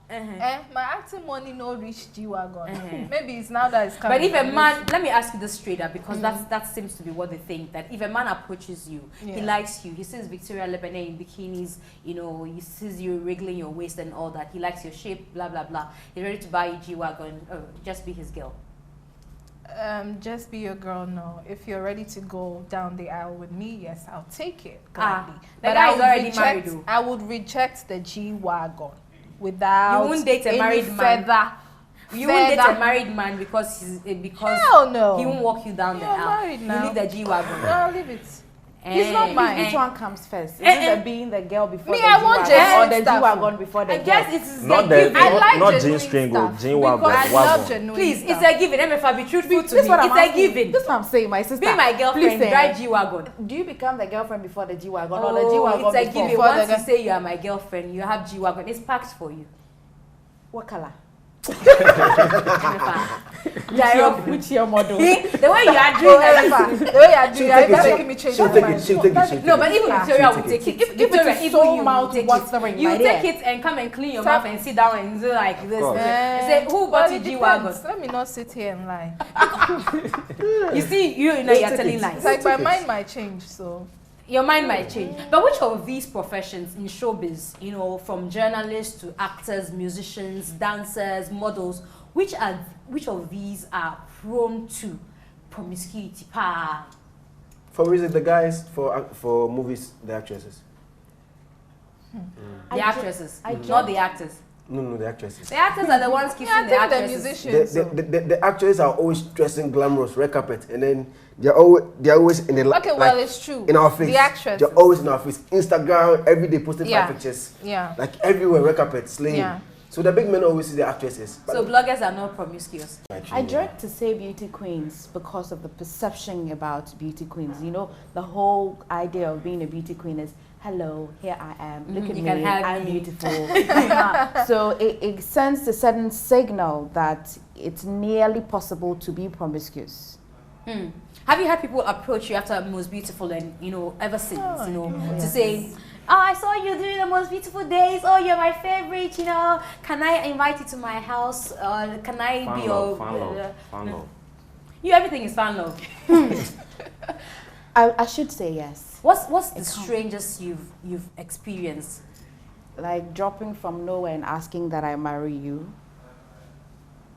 Speaker 5: My acting money no reach G-Wagon. Maybe it's now that it's coming.
Speaker 1: But if a man, let me ask you this straight up, because that seems to be what they think, that if a man approaches you, he likes you, he sees Victoria Lebanon in bikinis, you know, he sees you wriggling your waist and all that, he likes your shape, blah blah blah, he's ready to buy you G-Wagon, just be his girl.
Speaker 5: Just be your girl, no. If you're ready to go down the aisle with me, yes, I'll take it gladly.
Speaker 1: But I already married you.
Speaker 5: I would reject the G-Wagon without.
Speaker 1: You won't date a married man. You won't date a married man because
Speaker 5: hell no.
Speaker 1: He won't walk you down the aisle.
Speaker 5: Married now.
Speaker 1: You need the G-Wagon.
Speaker 5: No, I'll leave it.
Speaker 4: It's not mine. Which one comes first? Is it the being the girl before
Speaker 5: me,
Speaker 4: the G-Wagon or the G-Wagon before the girl?
Speaker 1: I guess it's
Speaker 3: not
Speaker 1: the
Speaker 3: the not Jean Stringle, G-Wagon.
Speaker 5: I love genuine
Speaker 1: Please,
Speaker 5: stuff.
Speaker 1: it's a given. MF, be truthful to me. It's a given.
Speaker 4: This is what I'm saying, my sister.
Speaker 1: Be my girlfriend, drive G-Wagon.
Speaker 4: Do you become the girlfriend before the G-Wagon or the G-Wagon
Speaker 1: it's a
Speaker 4: before?
Speaker 1: given. Once you say you are my girlfriend, you have G-Wagon. It's packed for you.
Speaker 4: What color?
Speaker 1: Which your model? The way you are doing that,
Speaker 5: the way you are doing that, that's making me change my mind.
Speaker 2: She'll take it.
Speaker 1: No, but even Victoria will take it. If Victoria, even you will take it. You take it and come and clean your mouth and sit down and do like this. Say, who bought you G-Wagon?
Speaker 5: Let me not sit here and lie.
Speaker 1: You see, you're telling lies.
Speaker 5: It's like my mind might change, so.
Speaker 1: Your mind might change. But which of these professions in showbiz, you know, from journalists to actors, musicians, dancers, models, which of these are prone to promiscuity?
Speaker 2: For reason, the guys, for movies, the actresses.
Speaker 1: The actresses, not the actors.
Speaker 2: No, the actresses.
Speaker 1: The actors are the ones kissing the actresses.
Speaker 5: The musicians.
Speaker 2: The actresses are always dressing glamorous, red carpet, and then they're always in the
Speaker 5: well, it's true.
Speaker 2: In our face.
Speaker 5: The actresses.
Speaker 2: They're always in our face. Instagram, every day posting 5 pictures.
Speaker 5: Yeah.
Speaker 2: Like everywhere, red carpet, slaying.
Speaker 5: Yeah.
Speaker 2: So the big men always see the actresses.
Speaker 1: So bloggers are not promiscuous.
Speaker 4: I dread to say beauty queens because of the perception about beauty queens. You know, the whole idea of being a beauty queen is, hello, here I am, look at me, I'm beautiful. So it sends a certain signal that it's nearly possible to be promiscuous.
Speaker 1: Have you had people approach you after Most Beautiful and, you know, ever since, to say, oh, I saw you doing the most beautiful days. Oh, you're my favorite. You know, can I invite you to my house? Can I be your
Speaker 3: fan love?
Speaker 1: You, everything is fan love.
Speaker 4: I should say yes.
Speaker 1: What's the strangest you've experienced?
Speaker 4: Like dropping from nowhere and asking that I marry you.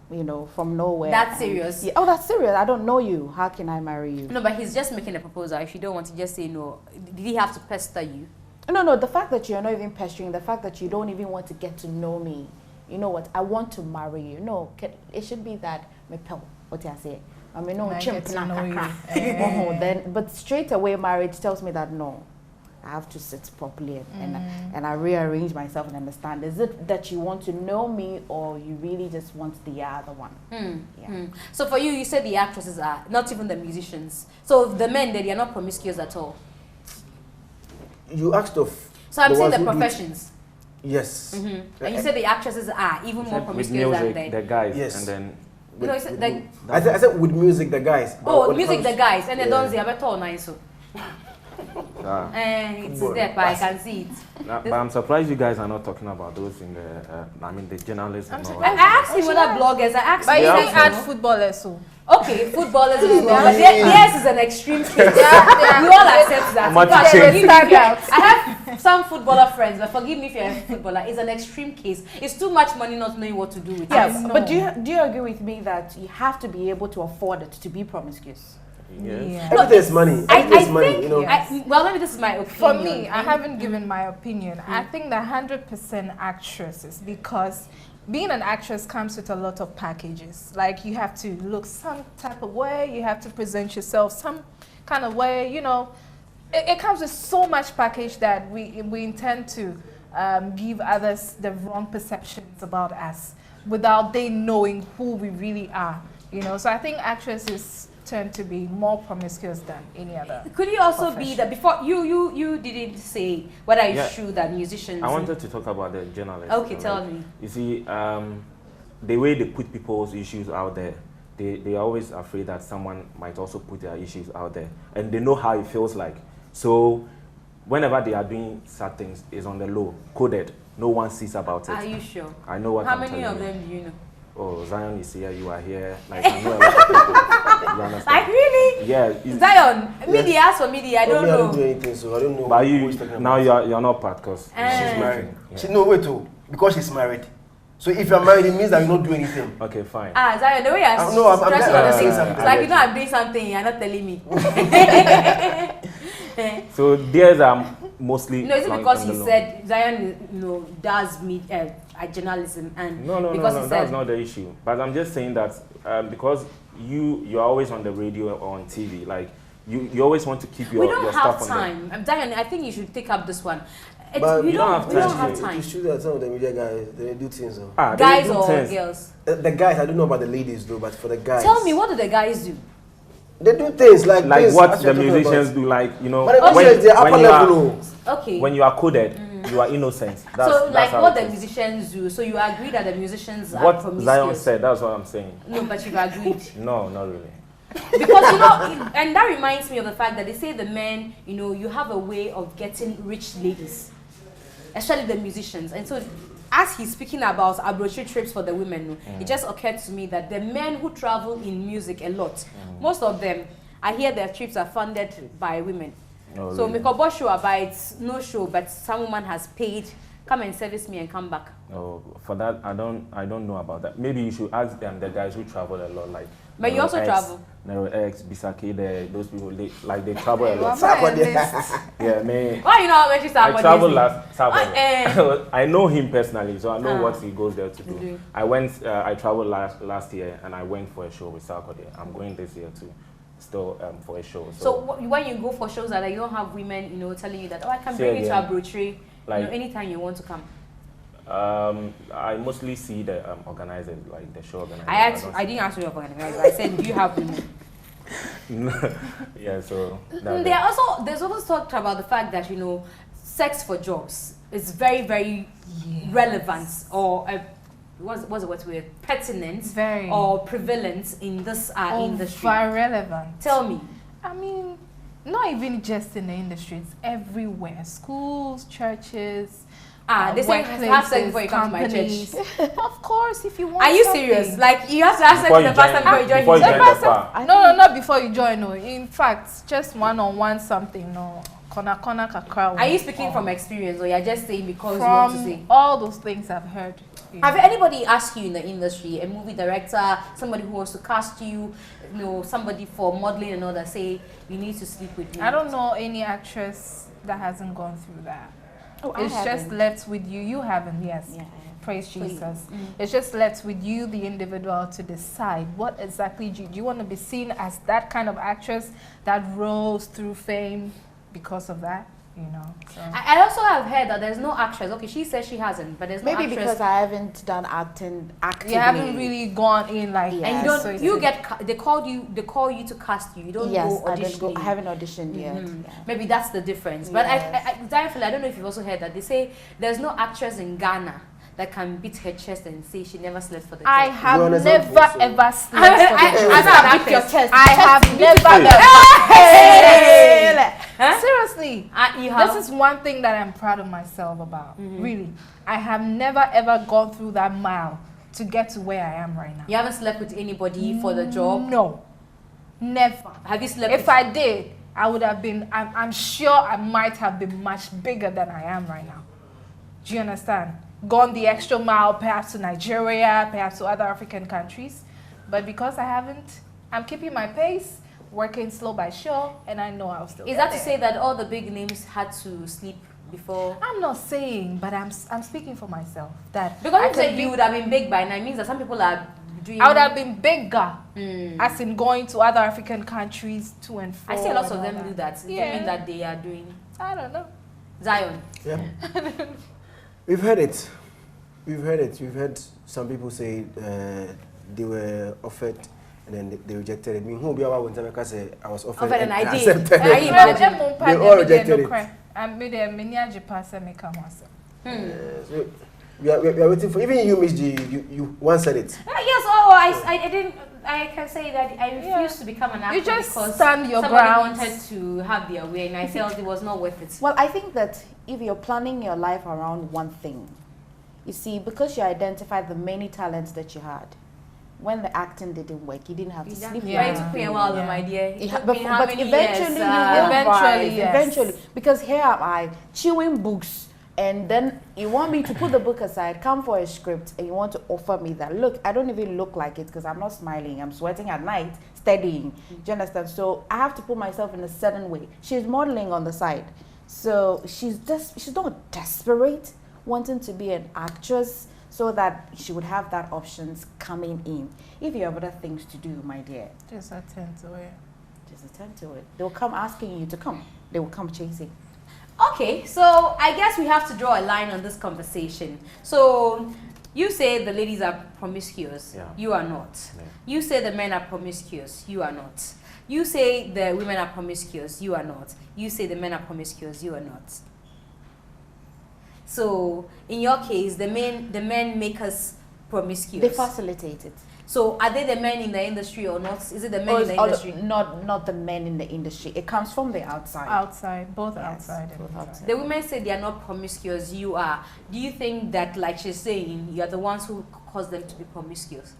Speaker 4: You know, from nowhere.
Speaker 1: That's serious?
Speaker 4: Yeah. Oh, that's serious. I don't know you. How can I marry you?
Speaker 1: No, but he's just making a proposal. If you don't want to just say no, did he have to pester you?
Speaker 4: No, the fact that you're not even pestering, the fact that you don't even want to get to know me, you know what, I want to marry you. No, it should be that, what I say, I mean, no, then, but straight away marriage tells me that no, I have to sit properly and I rearrange myself and understand, is it that you want to know me or you really just want the other one?
Speaker 1: So for you, you said the actresses are, not even the musicians. So the men, they are not promiscuous at all.
Speaker 2: You asked of.
Speaker 1: So I'm saying the professions.
Speaker 2: Yes.
Speaker 1: And you said the actresses are even more
Speaker 3: With
Speaker 1: promiscuous than
Speaker 3: music,
Speaker 1: them.
Speaker 3: the guys,
Speaker 2: Yes.
Speaker 3: and then
Speaker 1: No, it's like,
Speaker 2: I said with music, the guys.
Speaker 1: oh,
Speaker 2: When it
Speaker 1: music,
Speaker 2: comes-
Speaker 1: the guys, and they
Speaker 2: Yeah.
Speaker 1: don't see about all nice. So. It's
Speaker 2: Football.
Speaker 1: there, but I can see it.
Speaker 3: but I'm surprised you guys are not talking about those in the. I mean, the journalists and all.
Speaker 1: I asked him whether bloggers. I asked
Speaker 5: But
Speaker 1: him.
Speaker 5: you
Speaker 3: Yeah.
Speaker 5: didn't add footballers, so.
Speaker 1: Okay, footballers is well, but theirs is an extreme case. We all accept that.
Speaker 3: Much
Speaker 1: Because
Speaker 3: change.
Speaker 1: forgive me if I have some footballer friends, but forgive me if you're a footballer. It's an extreme case. It's too much money not knowing what to do with
Speaker 4: Yes,
Speaker 1: it.
Speaker 4: but do you agree with me that you have to be able to afford it to be promiscuous?
Speaker 3: Yes.
Speaker 2: Everything is money. Everything is money,
Speaker 1: think,
Speaker 2: you know.
Speaker 1: well, maybe this is my opinion.
Speaker 5: For me, I haven't given my opinion. I think the 100% actresses, because being an actress comes with a lot of packages. Like you have to look some type of way, you have to present yourself some kind of way, you know. It comes with so much package that we intend to give others the wrong perceptions about us without they knowing who we really are, you know. So I think actresses tend to be more promiscuous than any other.
Speaker 1: Could you also be
Speaker 5: profession.
Speaker 1: that before you didn't say whether it's
Speaker 3: Yeah.
Speaker 1: true that musicians?
Speaker 3: I wanted to talk about the journalists.
Speaker 1: Okay, tell me.
Speaker 3: You see, the way they put people's issues out there, they are always afraid that someone might also put their issues out there, and they know how it feels like. So, whenever they are doing sad things, it's on the low, coded. No one sees about it.
Speaker 1: Are you sure?
Speaker 3: I know what
Speaker 1: How
Speaker 3: I'm
Speaker 1: many
Speaker 3: telling
Speaker 1: of
Speaker 3: you.
Speaker 1: them do you know?
Speaker 3: Oh, Zion is here, you are here. Like, I know a lot of people. You understand?
Speaker 1: Like really?
Speaker 3: Yeah. it's-
Speaker 1: Zion, media, as for media, I
Speaker 2: For
Speaker 1: don't
Speaker 2: me, I don't
Speaker 1: know.
Speaker 2: do anything, so I don't know.
Speaker 3: But
Speaker 2: who
Speaker 3: you,
Speaker 2: is talking
Speaker 3: now
Speaker 2: about.
Speaker 3: you're not part because
Speaker 2: She's married.
Speaker 3: Yeah.
Speaker 2: No, wait, oh, because she's married. So if you're married, it means that you don't do anything.
Speaker 3: Okay, fine.
Speaker 1: Zion, the way you're
Speaker 2: No, I'm
Speaker 1: stressing
Speaker 2: not
Speaker 1: on
Speaker 2: saying
Speaker 1: things,
Speaker 2: something.
Speaker 1: it's like
Speaker 3: I
Speaker 1: you know
Speaker 3: get
Speaker 1: I'm doing something, you're not telling me.
Speaker 3: So theirs are mostly.
Speaker 1: No, is it
Speaker 3: on-
Speaker 1: because
Speaker 3: on the
Speaker 1: he
Speaker 3: low.
Speaker 1: said Zion, does meet journalism and
Speaker 3: No,
Speaker 1: because he
Speaker 3: that's
Speaker 1: said
Speaker 3: not the issue. But I'm just saying that because you're always on the radio or on TV, like you always want to keep your
Speaker 1: we don't
Speaker 3: your
Speaker 1: have
Speaker 3: stuff on
Speaker 1: time. Zion, I think you should take up this one.
Speaker 2: But
Speaker 1: we
Speaker 3: you don't have
Speaker 1: we don't
Speaker 3: time
Speaker 1: have
Speaker 3: to-
Speaker 1: time.
Speaker 2: It's true that some of the media guys, they do things. Though.
Speaker 3: They
Speaker 1: Guys
Speaker 3: do
Speaker 1: or
Speaker 3: things.
Speaker 1: girls?
Speaker 2: The guys, I don't know about the ladies though, but for the guys.
Speaker 1: Tell me, what do the guys do?
Speaker 2: They do things like
Speaker 3: Like
Speaker 2: this,
Speaker 3: what
Speaker 2: as
Speaker 3: the
Speaker 2: you're talking
Speaker 3: musicians
Speaker 2: about.
Speaker 3: do, like
Speaker 2: But the musicians, they're upper
Speaker 3: you are,
Speaker 2: level.
Speaker 1: Okay.
Speaker 3: when you are coded, you are innocent. That's,
Speaker 1: So,
Speaker 3: that's
Speaker 1: like
Speaker 3: how
Speaker 1: what
Speaker 3: it
Speaker 1: the
Speaker 3: is.
Speaker 1: musicians do. So you agree that the musicians are
Speaker 3: What
Speaker 1: promiscuous?
Speaker 3: Zion said, that's what I'm saying.
Speaker 1: No, but you've agreed.
Speaker 3: No, not really.
Speaker 1: Because and that reminds me of the fact that they say the men, you have a way of getting rich ladies, especially the musicians. And so, as he's speaking about abroad trips for the women, it just occurred to me that the men who travel in music a lot, most of them, I hear their trips are funded by women.
Speaker 3: Oh,
Speaker 1: So
Speaker 3: really?
Speaker 1: Mikobo show about it's no show, but some woman has paid, come and service me and come back.
Speaker 3: Oh, for that, I don't know about that. Maybe you should ask them, the guys who travel a lot, like.
Speaker 1: But you also travel.
Speaker 3: Nero X, Bisaki, those people, they travel a lot. Yeah, man.
Speaker 1: Why you know how much is
Speaker 3: I traveled
Speaker 1: last?
Speaker 3: last. I know him personally, so I know what he goes there to do.
Speaker 1: do.
Speaker 3: I traveled last year, and I went for a show with Sarkodie. I'm going this year too, still for a show.
Speaker 1: So when you go for shows like that, you don't have women, telling you that, I can
Speaker 3: Say
Speaker 1: bring you to
Speaker 3: again.
Speaker 1: Abroad,
Speaker 3: Like-
Speaker 1: anytime you want to come.
Speaker 3: I mostly see the organizers, like the show organizers.
Speaker 1: I didn't ask you your organizer. I said, do you have women?
Speaker 3: Yeah, so.
Speaker 1: There's also talked about the fact that, sex for jobs is very, very relevant or what's the word? Pertinent
Speaker 5: Very.
Speaker 1: or prevalent in this industry.
Speaker 5: Very relevant.
Speaker 1: Tell me.
Speaker 5: I mean, not even just in the industry, it's everywhere. Schools, churches,
Speaker 1: They say have sex before you come to my church.
Speaker 5: Of course, if you want.
Speaker 1: Are you
Speaker 5: something.
Speaker 1: serious? Like you have to have sex
Speaker 3: Before
Speaker 1: with the
Speaker 3: you
Speaker 1: pastor
Speaker 3: join-
Speaker 1: before you
Speaker 3: before
Speaker 1: join
Speaker 3: you
Speaker 1: his
Speaker 3: join the
Speaker 1: church?
Speaker 3: choir.
Speaker 5: No, not before you join. No, in fact, just one-on-one something. No, corner kakra.
Speaker 1: Are you speaking from experience or you're just saying because you want to say?
Speaker 5: From all those things I've heard.
Speaker 1: Have anybody asked you in the industry, a movie director, somebody who wants to cast you, somebody for modeling and all that, say you need to sleep with me?
Speaker 5: I don't know any actress that hasn't gone through that.
Speaker 4: Oh, I
Speaker 5: It's just
Speaker 4: haven't.
Speaker 5: left with you. You haven't, yes.
Speaker 4: Yeah, I have.
Speaker 5: Praise
Speaker 1: Please.
Speaker 5: Jesus. It's just left with you, the individual, to decide what exactly do you want to be seen as that kind of actress that rose through fame because of that? you know. So.
Speaker 1: I also have heard that there's no actress. Okay, she says she hasn't, but there's no
Speaker 4: Maybe
Speaker 1: actress.
Speaker 4: because I haven't done acting actively.
Speaker 5: You haven't really gone in like,
Speaker 4: Yeah.
Speaker 1: And you don't.
Speaker 5: So
Speaker 1: You get. They call you to cast you. You don't
Speaker 4: Yes,
Speaker 1: go
Speaker 4: I don't go.
Speaker 1: auditioning.
Speaker 4: I haven't auditioned yet. Yeah.
Speaker 1: Maybe that's the difference. But
Speaker 4: Yes.
Speaker 1: I don't know if you've also heard that they say there's no actress in Ghana that can beat her chest and say she never slept for the job.
Speaker 5: I have
Speaker 2: honest,
Speaker 5: never
Speaker 2: also.
Speaker 5: ever slept for the
Speaker 1: I'm
Speaker 5: job.
Speaker 1: not
Speaker 4: Beat your chest.
Speaker 5: I have never ever.
Speaker 1: Huh?
Speaker 5: Seriously.
Speaker 1: You have.
Speaker 5: This is one thing that I'm proud of myself about. Really. I have never ever gone through that mile to get to where I am right now.
Speaker 1: You haven't slept with anybody for the job.
Speaker 5: No. Never.
Speaker 1: Have you slept?
Speaker 5: If I did, I would have been, I'm sure I might have been much bigger than I am right now. Do you understand? Gone the extra mile, perhaps to Nigeria, perhaps to other African countries. But because I haven't, I'm keeping my pace, working slow by slow, and I know I'll still
Speaker 1: Is
Speaker 5: get
Speaker 1: that to
Speaker 5: there.
Speaker 1: say that all the big names had to sleep before?
Speaker 5: I'm not saying, but I'm speaking for myself. That
Speaker 1: Because
Speaker 5: I
Speaker 1: you said
Speaker 5: could
Speaker 1: you
Speaker 5: be-
Speaker 1: would have been big by now. It means that some people are doing.
Speaker 5: I would have been bigger,
Speaker 1: Mm.
Speaker 5: as in going to other African countries to and fro.
Speaker 1: I see a lot
Speaker 5: and
Speaker 1: of
Speaker 5: all
Speaker 1: them do that. Does it
Speaker 5: Yeah.
Speaker 1: mean that they are doing
Speaker 5: I don't know.
Speaker 1: Zion?
Speaker 2: Yeah. We've heard it. We've heard it. We've heard some people say they were offered and then they rejected it. I mean, who be our one time I say I was offered
Speaker 1: And I did.
Speaker 2: accepted
Speaker 1: I
Speaker 2: it.
Speaker 1: imagine.
Speaker 2: They all rejected it.
Speaker 5: And made a mini pass and make
Speaker 2: So we are waiting for, even you, Miss G, you once said it.
Speaker 1: Yes. Oh, I didn't. I can say that I refused to become an actor
Speaker 5: You just
Speaker 1: because
Speaker 5: stand your
Speaker 1: somebody
Speaker 5: ground.
Speaker 1: wanted to have their way, and I felt it was not worth it.
Speaker 4: Well, I think that if you're planning your life around one thing, you see, because you identified the many talents that you had, when the acting didn't work, you didn't have to sleep.
Speaker 5: Yeah.
Speaker 1: It took me a while, though,
Speaker 5: Yeah.
Speaker 1: my dear. It took
Speaker 4: But,
Speaker 1: me how
Speaker 4: but
Speaker 1: many
Speaker 4: eventually,
Speaker 1: years?
Speaker 4: you will
Speaker 5: Eventually,
Speaker 4: rise,
Speaker 5: yes.
Speaker 4: eventually, because here am I chewing books, and then you want me to put the book aside, come for a script, and you want to offer me that. Look, I don't even look like it because I'm not smiling. I'm sweating at night, studying. Do you understand? So I have to put myself in a certain way. She's modeling on the side, so she's not desperate, wanting to be an actress, so that she would have that options coming in. If you have other things to do, my dear,
Speaker 5: Just attend to it.
Speaker 4: just attend to it. They'll come asking you to come. They will come chasing.
Speaker 1: Okay, so I guess we have to draw a line on this conversation. So you say the ladies are promiscuous.
Speaker 3: Yeah.
Speaker 1: You are not.
Speaker 3: Yeah.
Speaker 1: You say the men are promiscuous. You are not. You say the women are promiscuous. You are not. You say the men are promiscuous. You are not. So in your case, the men make us promiscuous.
Speaker 4: They facilitate it.
Speaker 1: So are they the men in the industry or not? Is it the men in the industry?
Speaker 4: Not the men in the industry. It comes from the outside.
Speaker 5: Outside, both
Speaker 4: Yes,
Speaker 5: outside and
Speaker 4: both
Speaker 5: inside.
Speaker 4: outside.
Speaker 1: The women say they are not promiscuous, you are. Do you think that, like she's saying, you are the ones who cause them to be promiscuous?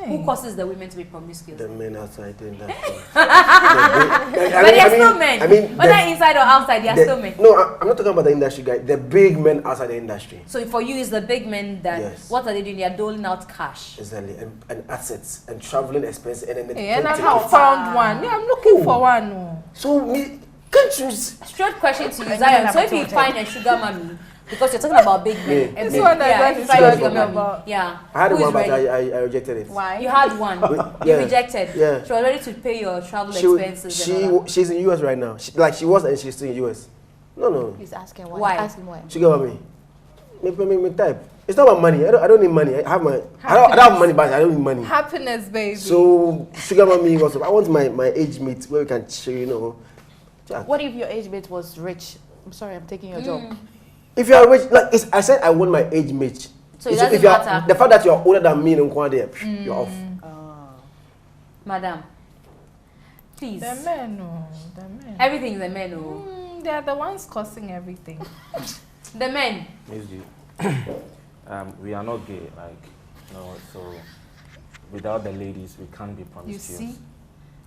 Speaker 1: Who causes the women to be promiscuous?
Speaker 2: The men outside doing that.
Speaker 1: But there are still men.
Speaker 2: I mean,
Speaker 1: whether inside or outside, there are still men.
Speaker 2: No, I'm not talking about the industry guy. The big men outside the industry.
Speaker 1: So for you, it's the big men that,
Speaker 2: Yes.
Speaker 1: what are they doing? They are doling out cash.
Speaker 2: Exactly, and assets and traveling expenses and then
Speaker 5: Yeah, and I
Speaker 2: take
Speaker 5: have
Speaker 2: it.
Speaker 5: found one. Yeah, I'm looking for one. No.
Speaker 2: So me, can't you?
Speaker 1: Straight question to you,
Speaker 4: I
Speaker 1: Zion.
Speaker 4: never
Speaker 1: So if you
Speaker 4: told
Speaker 1: find a sugar mommy, because you're talking about big men.
Speaker 2: Yeah.
Speaker 5: This
Speaker 2: Yeah.
Speaker 5: one that
Speaker 1: Yeah,
Speaker 5: yeah,
Speaker 1: if you
Speaker 5: is
Speaker 1: find a
Speaker 2: Sugar
Speaker 1: sugar
Speaker 2: mommy.
Speaker 1: mommy. Yeah.
Speaker 2: I had
Speaker 1: Who is
Speaker 2: one, but
Speaker 1: ready?
Speaker 2: I rejected it.
Speaker 4: Why?
Speaker 1: You had one.
Speaker 2: Yeah.
Speaker 1: You rejected.
Speaker 2: Yeah.
Speaker 1: She was ready to pay your travel expenses. and all that.
Speaker 2: She's in US right now. She was and she's still in US. No.
Speaker 4: He's asking why.
Speaker 1: Why?
Speaker 4: Ask him why.
Speaker 2: She got me. Me type. It's not about money. I don't need money. I have my. I don't have money, but I don't need money.
Speaker 5: Happiness, baby.
Speaker 2: So sugar mommy was. I want my age mate where we can chill, you know. Chat.
Speaker 4: What if your age mate was rich? I'm sorry, I'm taking your job.
Speaker 2: If you are rich, like I said, I want my age mate.
Speaker 1: So it doesn't
Speaker 2: if you are,
Speaker 1: matter.
Speaker 2: the fact that you are older than me, you're off.
Speaker 1: Madam, please.
Speaker 5: The men, no. The men.
Speaker 1: Everything is the men, oh.
Speaker 5: They are the ones causing everything.
Speaker 1: The men.
Speaker 3: We are not gay, like, so without the ladies, we can't be
Speaker 5: You
Speaker 3: promiscuous.
Speaker 5: see?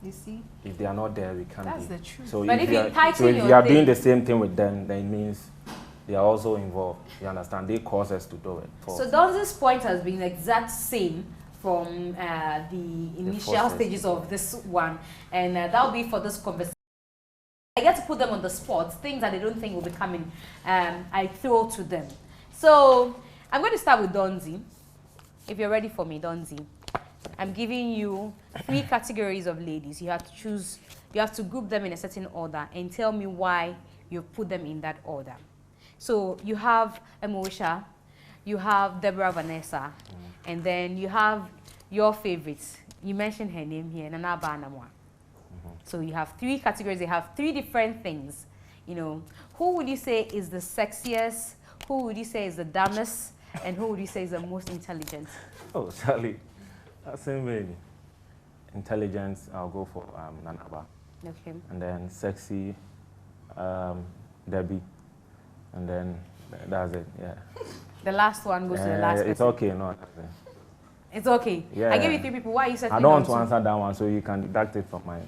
Speaker 5: You see?
Speaker 3: If they are not there, we can't
Speaker 5: That's
Speaker 3: be.
Speaker 5: the truth.
Speaker 3: So
Speaker 1: But if you
Speaker 3: are,
Speaker 1: tighten
Speaker 3: so if
Speaker 1: your
Speaker 3: you are
Speaker 1: thing-
Speaker 3: doing the same thing with them, then it means they are also involved. You understand? They cause us to do it.
Speaker 1: So Donzi's point has been the exact same from the initial
Speaker 3: process.
Speaker 1: stages of this one, and that'll be for this conversation. I get to put them on the spot, things that they don't think will be coming. I throw to them. So I'm going to start with Donzi. If you're ready for me, Donzi, I'm giving you 3 categories of ladies. You have to choose you have to group them in a certain order and tell me why you put them in that order. So you have Emosha, you have Deborah Vanessa, and then you have your favorites. You mentioned her name here, Nana Banamwa. So you have 3 categories. They have 3 different things. You know, who would you say is the sexiest? Who would you say is the dumbest? And who would you say is the most intelligent?
Speaker 3: Oh, Charlie, that's many. Intelligence, I'll go for Nanaba.
Speaker 1: Okay.
Speaker 3: And then sexy, Debbie. And then that's it, yeah.
Speaker 1: The last one goes to the last person.
Speaker 3: It's okay, no.
Speaker 1: It's okay.
Speaker 3: Yeah.
Speaker 1: I gave you 3 people. Why are you setting
Speaker 3: I don't want to answer that one, so you can deduct it from my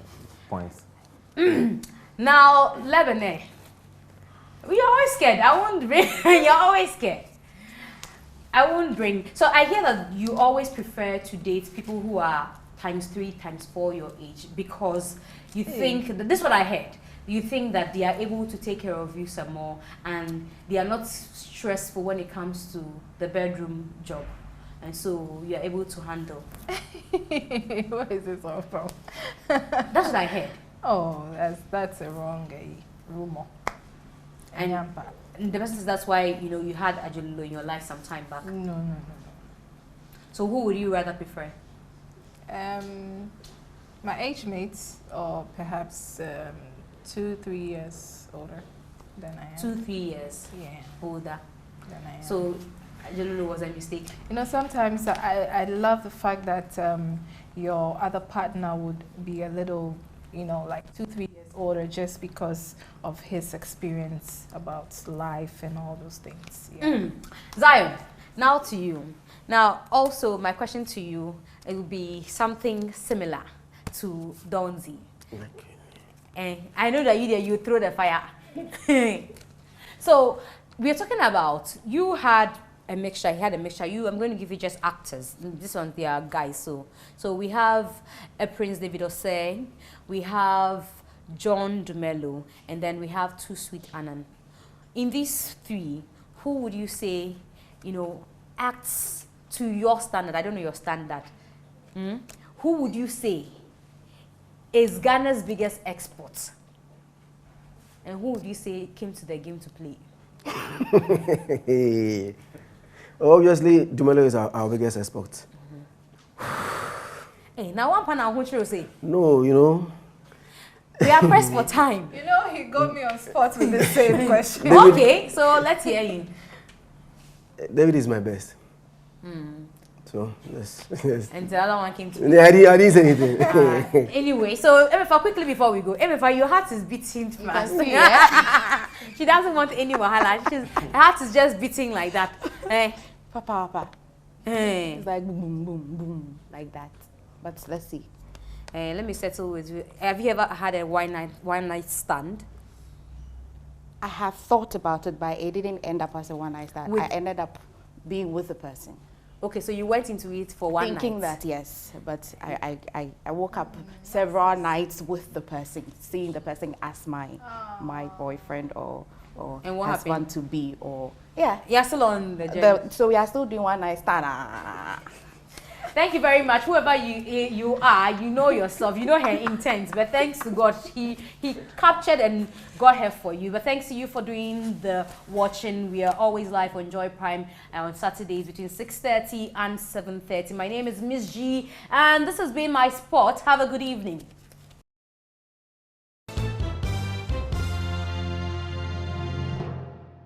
Speaker 3: points.
Speaker 1: Now, Lebanon. You're always scared. I won't bring. You're always scared. I won't bring. So I hear that you always prefer to date people who are ×3, ×4 your age because you think that, this is what I heard. You think that they are able to take care of you some more and they are not stressful when it comes to the bedroom job. And so you are able to handle.
Speaker 5: What is this all from?
Speaker 1: That's what I heard.
Speaker 5: Oh, that's a wrong rumor.
Speaker 1: And the person says that's why, you know, you had Ajululo in your life some time back.
Speaker 5: No.
Speaker 1: So who would you rather prefer?
Speaker 5: My age mates, or perhaps 2-3 years older than I am.
Speaker 1: 2-3 years older
Speaker 5: than I am.
Speaker 1: So Ajululo was a mistake.
Speaker 5: You know, sometimes I love the fact that your other partner would be a little, you know, like 2-3 years older just because of his experience about life and all those things. Yeah.
Speaker 1: Zion, now to you. Now, also, my question to you, it will be something similar to Donzi.
Speaker 2: Okay.
Speaker 1: And I know that you throw the fire. So, we are talking about, you had a mixture, he had a mixture. I'm going to give you just actors. This one, they are guys. So we have a Prince David Osei, we have John Dumelo, and then we have Too Sweet Annan. In these 3, who would you say, you know, acts to your standard? I don't know your standard. Who would you say is Ghana's biggest export? And who would you say came to the game to play?
Speaker 2: Obviously, Dumelo is our biggest export.
Speaker 1: Hey, now one pan what you say?
Speaker 2: No, you know.
Speaker 1: We are pressed for time.
Speaker 5: You know, he got me on spot with the same question.
Speaker 1: Okay, so let's hear you.
Speaker 2: David is my best. So, yes.
Speaker 1: And the other one came to
Speaker 2: I didn't say anything.
Speaker 1: Anyway, so Emefa, quickly before we go, Emefa, your heart is beating fast. She doesn't want any wahala. Her heart is just beating like that.
Speaker 4: Papa. It's like boom, boom, boom, boom, like that. But let's see.
Speaker 1: Let me settle with you. Have you ever had a one night stand?
Speaker 4: I have thought about it, but it didn't end up as a one-night stand. I ended up being with the person.
Speaker 1: Okay, so you went into it for one night.
Speaker 4: Thinking that, yes, but I woke up several nights with the person, seeing the person as my boyfriend or
Speaker 1: and what
Speaker 4: husband
Speaker 1: happened?
Speaker 4: to be, or yeah.
Speaker 1: You're still on the journey.
Speaker 4: So we are still doing one night stand.
Speaker 1: Thank you very much. Whoever you are, you know yourself, you know her intent. But thanks to God, he captured and got her for you. But thanks to you for doing the watching. We are always live on Joy Prime on Saturdays between 6:30 and 7:30. My name is Miss G, and this has been my spot. Have a good evening.